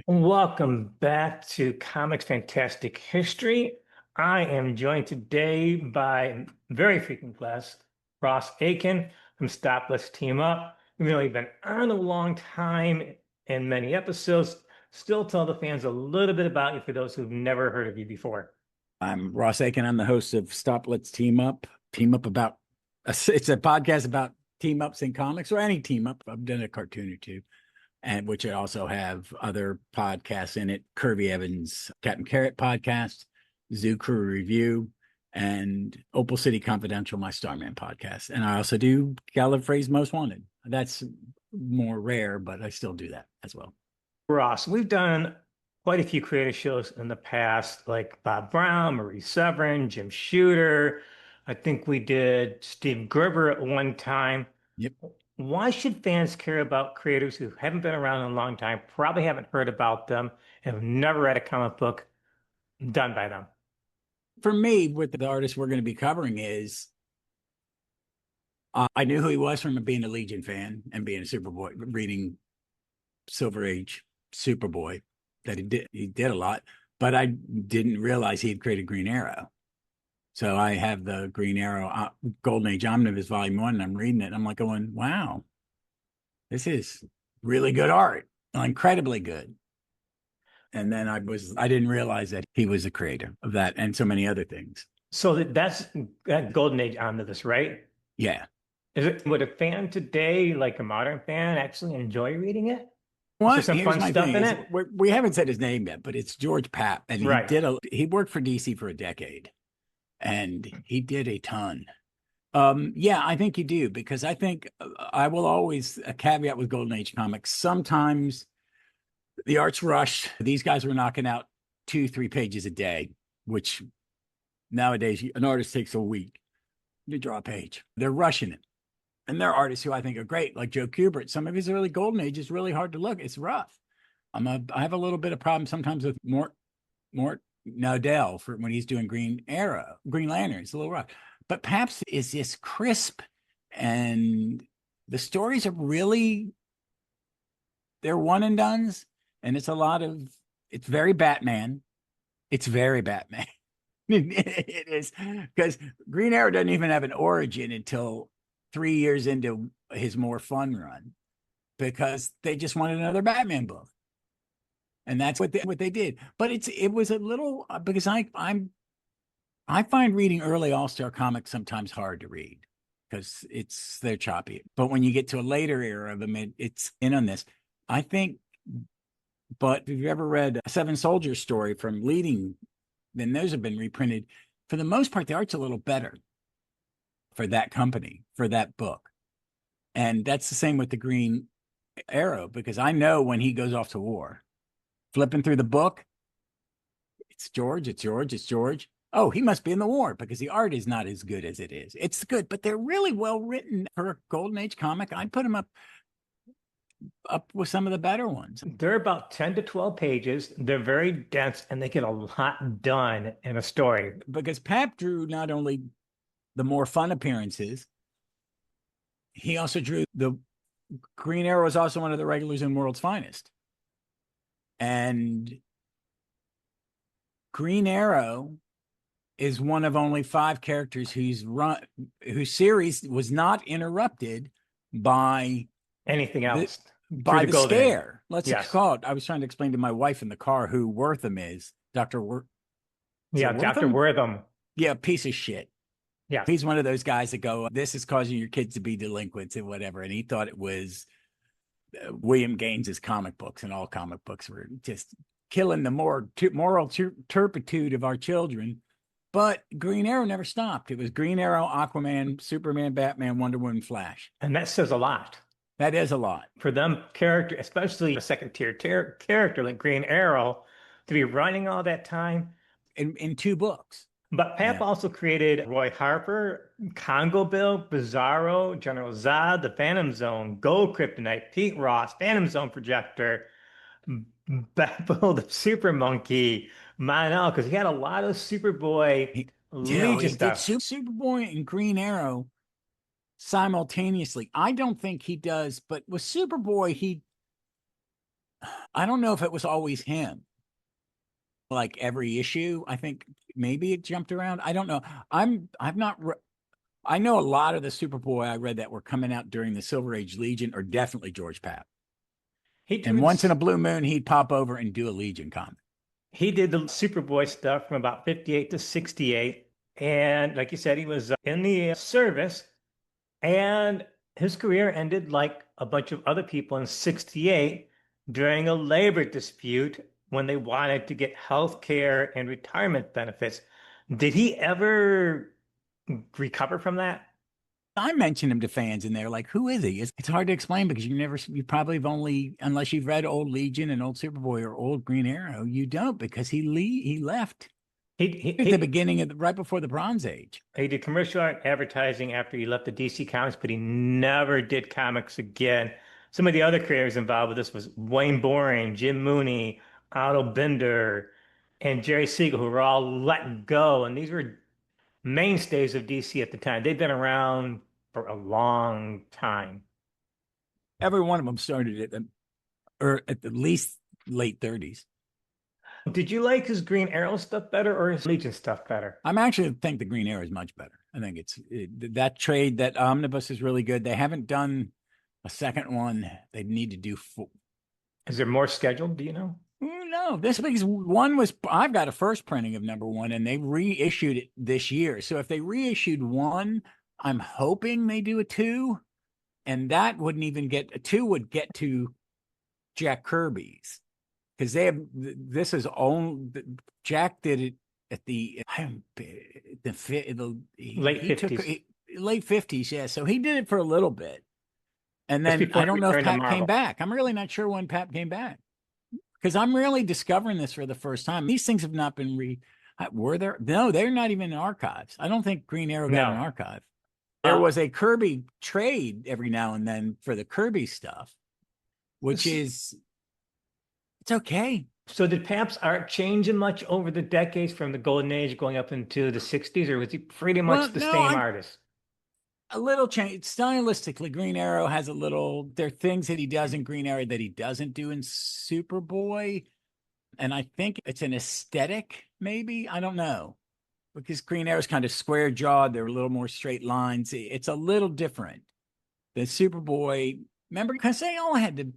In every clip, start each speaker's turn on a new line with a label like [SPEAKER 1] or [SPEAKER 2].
[SPEAKER 1] Welcome back to Comics Fantastic History. I am joined today by very frequent guest, Ross Aiken from Stop Let's Team Up. Even though you've been on a long time and many episodes, still tell the fans a little bit about you for those who've never heard of you before.
[SPEAKER 2] I'm Ross Aiken. I'm the host of Stop Let's Team Up. Team Up about it's a podcast about team ups in comics or any team up. I've done a cartoon or two, and which I also have other podcasts in it. Kirby Evans, Captain Carrot podcast, Zoo Crew Review, and Opal City Confidential, my Starman podcast. And I also do Gallifrey's Most Wanted. That's more rare, but I still do that as well.
[SPEAKER 1] Ross, we've done quite a few creative shows in the past, like Bob Brown, Marie Severin, Jim Shooter. I think we did Steve Gerber at one time.
[SPEAKER 2] Yep.
[SPEAKER 1] Why should fans care about creators who haven't been around in a long time, probably haven't heard about them, and have never read a comic book done by them?
[SPEAKER 2] For me, what the artist we're going to be covering is I knew who he was from being a Legion fan and being a Superboy, reading Silver Age Superboy, that he did a lot, but I didn't realize he had created Green Arrow. So I have the Green Arrow Golden Age Omnibus Volume 1, and I'm reading it, and I'm like going, wow, this is really good art, incredibly good. And then I didn't realize that he was the creator of that and so many other things.
[SPEAKER 1] So that's that Golden Age omnibus, right?
[SPEAKER 2] Yeah.
[SPEAKER 1] Would a fan today, like a modern fan, actually enjoy reading it? Is there
[SPEAKER 2] What?
[SPEAKER 1] some
[SPEAKER 2] Here's
[SPEAKER 1] fun
[SPEAKER 2] my
[SPEAKER 1] stuff
[SPEAKER 2] thing
[SPEAKER 1] in
[SPEAKER 2] is
[SPEAKER 1] it?
[SPEAKER 2] we haven't said his name yet, but it's George Papp, and
[SPEAKER 1] Right.
[SPEAKER 2] he worked for DC for a decade, and he did a ton. Yeah, I think you do, because I think I will always a caveat with Golden Age comics. Sometimes the art's rushed. These guys were knocking out 2-3 pages a day, which nowadays an artist takes a week to draw a page. They're rushing it. And there are artists who I think are great, like Joe Kubert. Some of his early Golden Age is really hard to look. It's rough. I have a little bit of problem sometimes with Mort Naudel for when he's doing Green Lantern. It's a little rough. But Paps is just crisp, and the stories are really, they're one and dones, and it's very Batman. It's very Batman. It is, because Green Arrow doesn't even have an origin until 3 years into his more fun run, because they just wanted another Batman book, and that's what they did. But it was a little, because I find reading early All-Star comics sometimes hard to read because they're choppy. But when you get to a later era of them, it's in on this, I think. But if you've ever read a Seven Soldiers story from Leading, then those have been reprinted. For the most part, the art's a little better for that company, for that book. And that's the same with the Green Arrow, because I know when he goes off to war, flipping through the book, it's George. Oh, he must be in the war, because the art is not as good as it is. It's good, but they're really well written for a Golden Age comic. I'd put them up with some of the better ones.
[SPEAKER 1] They're about 10 to 12 pages. They're very dense, and they get a lot done in a story.
[SPEAKER 2] Because Pap drew not only the more fun appearances, he also drew the Green Arrow is also one of the regulars in World's Finest. And Green Arrow is one of only 5 characters whose series was not interrupted by
[SPEAKER 1] Anything else?
[SPEAKER 2] by the scare. Let's
[SPEAKER 1] Yes.
[SPEAKER 2] call it. I was trying to explain to my wife in the car who Wortham is.
[SPEAKER 1] Yeah, Dr. Wortham.
[SPEAKER 2] Yeah, piece of shit.
[SPEAKER 1] Yeah.
[SPEAKER 2] He's one of those guys that go, this is causing your kids to be delinquents and whatever. And he thought it was William Gaines's comic books, and all comic books were just killing the moral turpitude of our children. But Green Arrow never stopped. It was Green Arrow, Aquaman, Superman, Batman, Wonder Woman, Flash.
[SPEAKER 1] And that says a lot.
[SPEAKER 2] That is a lot.
[SPEAKER 1] For them character, especially a second tier character like Green Arrow, to be running all that time.
[SPEAKER 2] In 2 books.
[SPEAKER 1] But Pap also created Roy Harper, Congo Bill, Bizarro, General Zod, The Phantom Zone, Gold Kryptonite, Pete Ross, Phantom Zone Projector, Babel the Super Monkey, Monel, because he had a lot of Superboy Legion stuff.
[SPEAKER 2] Did Superboy and Green Arrow simultaneously. I don't think he does, but with Superboy, I don't know if it was always him. Like every issue, I think maybe it jumped around. I don't know. I've not I know a lot of the Superboy I read that were coming out during the Silver Age Legion are definitely George Papp.
[SPEAKER 1] He
[SPEAKER 2] And
[SPEAKER 1] did
[SPEAKER 2] once in a blue moon, he'd pop over and do a Legion comic.
[SPEAKER 1] he did the Superboy stuff from about 58 to 68. And like you said, he was in the service, and his career ended like a bunch of other people in 68 during a labor dispute when they wanted to get health care and retirement benefits. Did he ever recover from that?
[SPEAKER 2] I mentioned him to fans, and they're like, "Who is he?" It's hard to explain because you probably have only, unless you've read old Legion and old Superboy or old Green Arrow, you don't because he left
[SPEAKER 1] He, he,
[SPEAKER 2] at the
[SPEAKER 1] he,
[SPEAKER 2] beginning of right before the Bronze Age.
[SPEAKER 1] he did commercial art advertising after he left the DC Comics, but he never did comics again. Some of the other creators involved with this was Wayne Boring, Jim Mooney, Otto Binder, and Jerry Siegel, who were all let go. And these were mainstays of DC at the time. They've been around for a long time.
[SPEAKER 2] Every one of them started or at the least late 30s.
[SPEAKER 1] Did you like his Green Arrow stuff better or his Legion stuff better?
[SPEAKER 2] I'm actually think the Green Arrow is much better. I think that trade, that omnibus is really good. They haven't done a second one. They need to do four.
[SPEAKER 1] Is there more scheduled? Do you know?
[SPEAKER 2] No, this because one was, I've got a first printing of number one and they reissued it this year. So if they reissued one, I'm hoping they do a two, and that wouldn't even get a two would get to Jack Kirby's because they have this is own Jack did it at
[SPEAKER 1] Late
[SPEAKER 2] he took
[SPEAKER 1] 50s.
[SPEAKER 2] late 50s, yeah. So he did it for a little bit, and
[SPEAKER 1] Just
[SPEAKER 2] then
[SPEAKER 1] before
[SPEAKER 2] I
[SPEAKER 1] he
[SPEAKER 2] don't know if
[SPEAKER 1] returned to
[SPEAKER 2] Pat came
[SPEAKER 1] Marvel.
[SPEAKER 2] back. I'm really not sure when Pat came back because I'm really discovering this for the first time. These things have not been were there? No, they're not even in archives. I don't think Green Arrow got an
[SPEAKER 1] No.
[SPEAKER 2] archive. There
[SPEAKER 1] Uh,
[SPEAKER 2] was a Kirby trade every now and then for the Kirby stuff, which
[SPEAKER 1] s-
[SPEAKER 2] is it's okay.
[SPEAKER 1] so did Pap's art change much over the decades from the Golden Age going up into the 60s, or was he pretty
[SPEAKER 2] Well,
[SPEAKER 1] much the
[SPEAKER 2] no,
[SPEAKER 1] same
[SPEAKER 2] I'm
[SPEAKER 1] artist?
[SPEAKER 2] a little change stylistically. Green Arrow has a little. There are things that he does in Green Arrow that he doesn't do in Superboy, and I think it's an aesthetic. Maybe I don't know because Green Arrow's kind of square jawed. There are a little more straight lines. It's a little different than Superboy. Remember, because they all had to.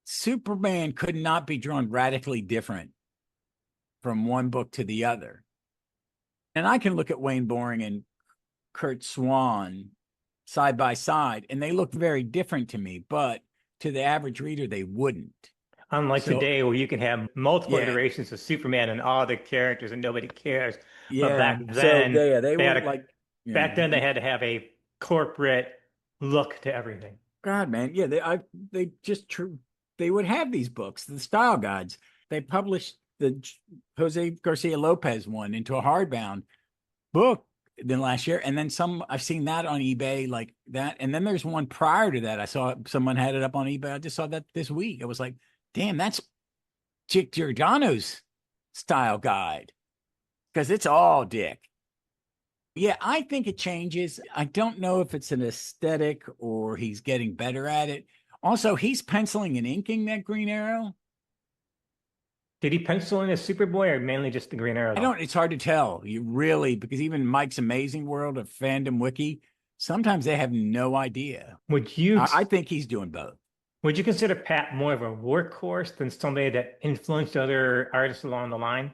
[SPEAKER 2] Superman could not be drawn radically different from one book to the other. And I can look at Wayne Boring and Kurt Swan side by side, and they look very different to me, but to the average reader, they wouldn't.
[SPEAKER 1] Unlike
[SPEAKER 2] So,
[SPEAKER 1] today, where you can have multiple
[SPEAKER 2] yeah,
[SPEAKER 1] iterations of Superman and all the characters and nobody cares. But
[SPEAKER 2] yeah. So they
[SPEAKER 1] they had
[SPEAKER 2] were
[SPEAKER 1] a
[SPEAKER 2] like, yeah,
[SPEAKER 1] back then they had to have a corporate look to everything.
[SPEAKER 2] God, man, yeah. They just true. They would have these books, the style guides. They published the Jose Garcia Lopez one into a hardbound book than last year. And then some, I've seen that on eBay like that. And then there's one prior to that. I saw someone had it up on eBay. I just saw that this week. I was like, damn, that's Chick Giordano's style guide because it's all Dick. Yeah, I think it changes. I don't know if it's an aesthetic or he's getting better at it. Also, he's penciling and inking that Green Arrow.
[SPEAKER 1] Did he pencil in a Superboy or mainly just the Green Arrow
[SPEAKER 2] I
[SPEAKER 1] though?
[SPEAKER 2] don't, it's hard to tell. You really, because even Mike's Amazing World of Fandom Wiki, sometimes they have no idea.
[SPEAKER 1] Would you
[SPEAKER 2] I think he's doing both.
[SPEAKER 1] would you consider Pat more of a workhorse than somebody that influenced other artists along the line?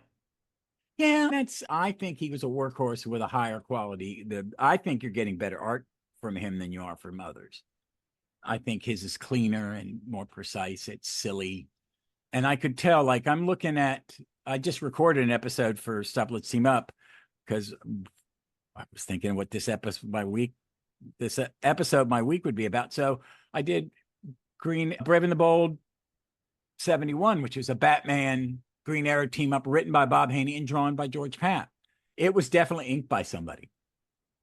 [SPEAKER 2] Yeah, I think he was a workhorse with a higher quality. I think you're getting better art from him than you are from others. I think his is cleaner and more precise. It's silly. And I could tell, like, I just recorded an episode for Stop Let's Team Up because I was thinking what this episode my week would be about. So I did Brave and the Bold 71, which is a Batman Green Arrow team up written by Bob Haney and drawn by George Papp. It was definitely inked by somebody.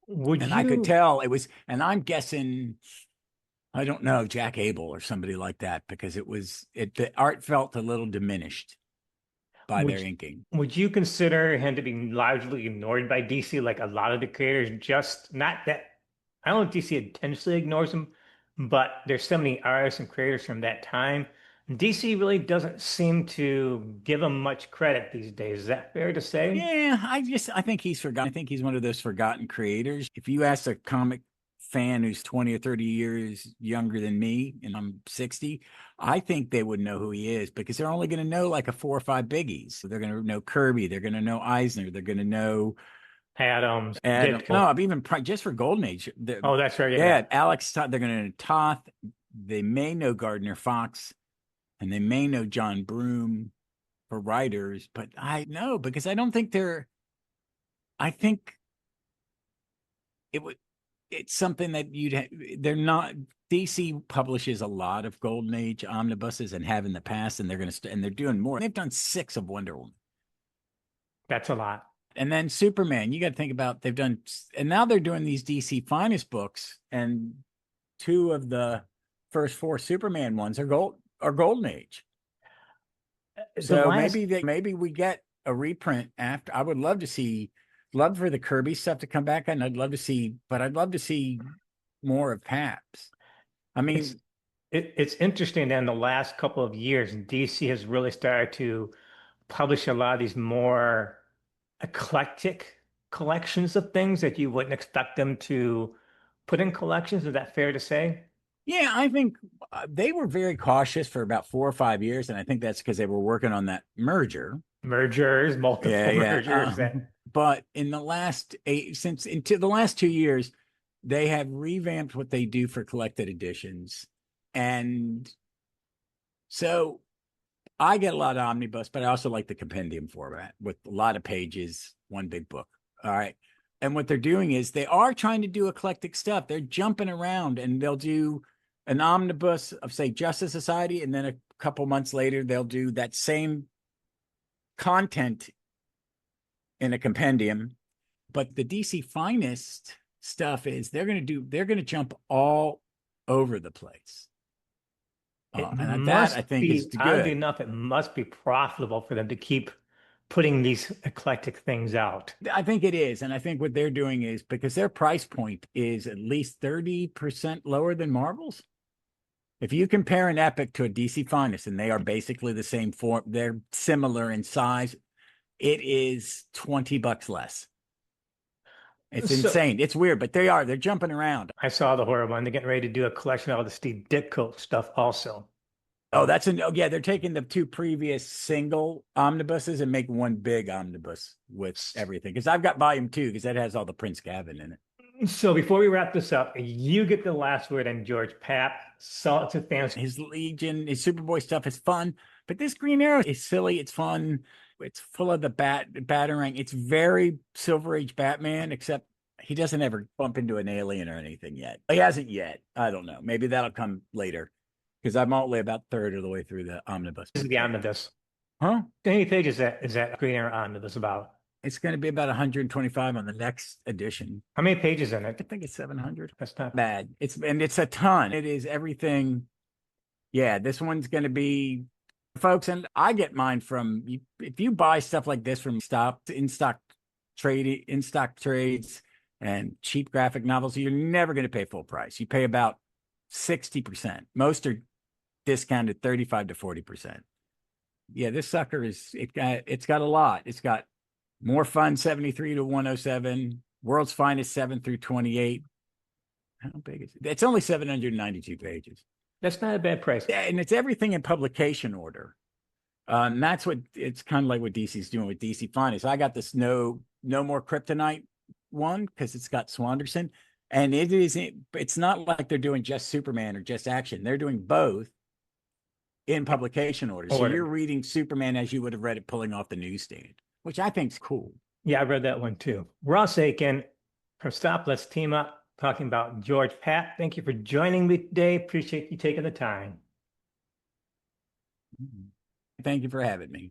[SPEAKER 1] Would
[SPEAKER 2] And I could
[SPEAKER 1] you
[SPEAKER 2] tell it was, and I'm guessing, I don't know, Jack Abel or somebody like that, because the art felt a little diminished by their
[SPEAKER 1] would
[SPEAKER 2] inking.
[SPEAKER 1] would you consider him to be largely ignored by DC like a lot of the creators just not that I don't know if DC intentionally ignores him, but there's so many artists and creators from that time. DC really doesn't seem to give them much credit these days. Is that fair to say?
[SPEAKER 2] Yeah, I think he's forgotten. I think he's one of those forgotten creators. If you ask a comic fan who's 20 or 30 years younger than me, and I'm 60, I think they would know who he is because they're only going to know like a four or five biggies. So they're going to know Kirby, they're going to know Eisner, they're going to know
[SPEAKER 1] Adams,
[SPEAKER 2] Adam. No,
[SPEAKER 1] Ditko.
[SPEAKER 2] I've even just for Golden Age.
[SPEAKER 1] Oh, that's right. Yeah.
[SPEAKER 2] Yeah, Alex Toth, they're going to know Toth. They may know Gardner Fox, and they may know John Broome for writers, but I know because I don't think they're. I think it would. It's something that they're not. DC publishes a lot of Golden Age omnibuses and have in the past, and they're going to and they're doing more. They've done 6 of Wonder Woman.
[SPEAKER 1] That's a lot.
[SPEAKER 2] And then Superman, you got to think about they've done, and now they're doing these DC Finest books, and 2 of the first 4 Superman ones are Golden Age.
[SPEAKER 1] The
[SPEAKER 2] So
[SPEAKER 1] last,
[SPEAKER 2] maybe we get a reprint after. I would love for the Kirby stuff to come back, and I'd love to see more of Paps. I
[SPEAKER 1] it's
[SPEAKER 2] mean,
[SPEAKER 1] it's interesting that in the last couple of years, DC has really started to publish a lot of these more eclectic collections of things that you wouldn't expect them to put in collections. Is that fair to say?
[SPEAKER 2] yeah, I think they were very cautious for about 4 or 5 years, and I think that's because they were working on that merger.
[SPEAKER 1] Mergers,
[SPEAKER 2] Yeah,
[SPEAKER 1] multiple
[SPEAKER 2] yeah.
[SPEAKER 1] mergers that
[SPEAKER 2] But in the last into the last 2 years, they have revamped what they do for collected editions. And so I get a lot of omnibus, but I also like the compendium format with a lot of pages, one big book. All right. And what they're doing is they are trying to do eclectic stuff. They're jumping around and they'll do an omnibus of, say, Justice Society. And then a couple months later, they'll do that same content in a compendium. But the DC Finest stuff is they're going to jump all over the place.
[SPEAKER 1] it
[SPEAKER 2] And that I
[SPEAKER 1] must
[SPEAKER 2] think is
[SPEAKER 1] be, oddly
[SPEAKER 2] good.
[SPEAKER 1] enough, it must be profitable for them to keep putting these eclectic things out.
[SPEAKER 2] I think it is. And I think what they're doing is because their price point is at least 30% lower than Marvel's. If you compare an Epic to a DC Finest, and they are basically the same form, they're similar in size, it is $20 less. It's
[SPEAKER 1] So
[SPEAKER 2] insane. It's weird, but they're jumping around.
[SPEAKER 1] I saw the horror one. They're getting ready to do a collection of all the Steve Ditko stuff also.
[SPEAKER 2] Oh, yeah, they're taking the 2 previous single omnibuses and making one big omnibus with everything. Because I've got volume 2 because that has all the Prince Gavin in it.
[SPEAKER 1] So before we wrap this up, you get the last word on George Papp. Solid to fans.
[SPEAKER 2] His Legion, his Superboy stuff is fun, but this Green Arrow is silly. It's fun. It's full of the batarang. It's very Silver Age Batman, except he doesn't ever bump into an alien or anything yet. He hasn't yet. I don't know. Maybe that'll come later because I'm only about third of the way through the omnibus.
[SPEAKER 1] This is the omnibus.
[SPEAKER 2] Huh?
[SPEAKER 1] How many pages is that Green Arrow omnibus about?
[SPEAKER 2] It's going to be about 125 on the next edition.
[SPEAKER 1] How many pages in
[SPEAKER 2] I
[SPEAKER 1] it?
[SPEAKER 2] think it's 700.
[SPEAKER 1] That's not
[SPEAKER 2] Bad. It's a ton. It is everything. Yeah, this one's going to be, folks, and I get mine from, if you buy stuff like this from in stock trades and cheap graphic novels, you're never going to pay full price. You pay about 60%. Most are discounted 35 to 40%. Yeah, this sucker it's got a lot. It's got More Fun 73 to 107, World's Finest 7 through 28. How big is it? It's only 792 pages.
[SPEAKER 1] That's not a bad price.
[SPEAKER 2] And it's everything in publication order. And that's what it's kind of like what DC's doing with DC Finest. I got this No More Kryptonite one because it's got Swanderson. And it's not like they're doing just Superman or just action. They're doing both in publication order. So you're reading Superman as you would have read it pulling off the newsstand, which I think is cool.
[SPEAKER 1] Yeah, I read that one too. Ross Aitken from Stop Let's Team Up talking about George Papp. Thank you for joining me today. Appreciate you taking the time.
[SPEAKER 2] Thank you for having me.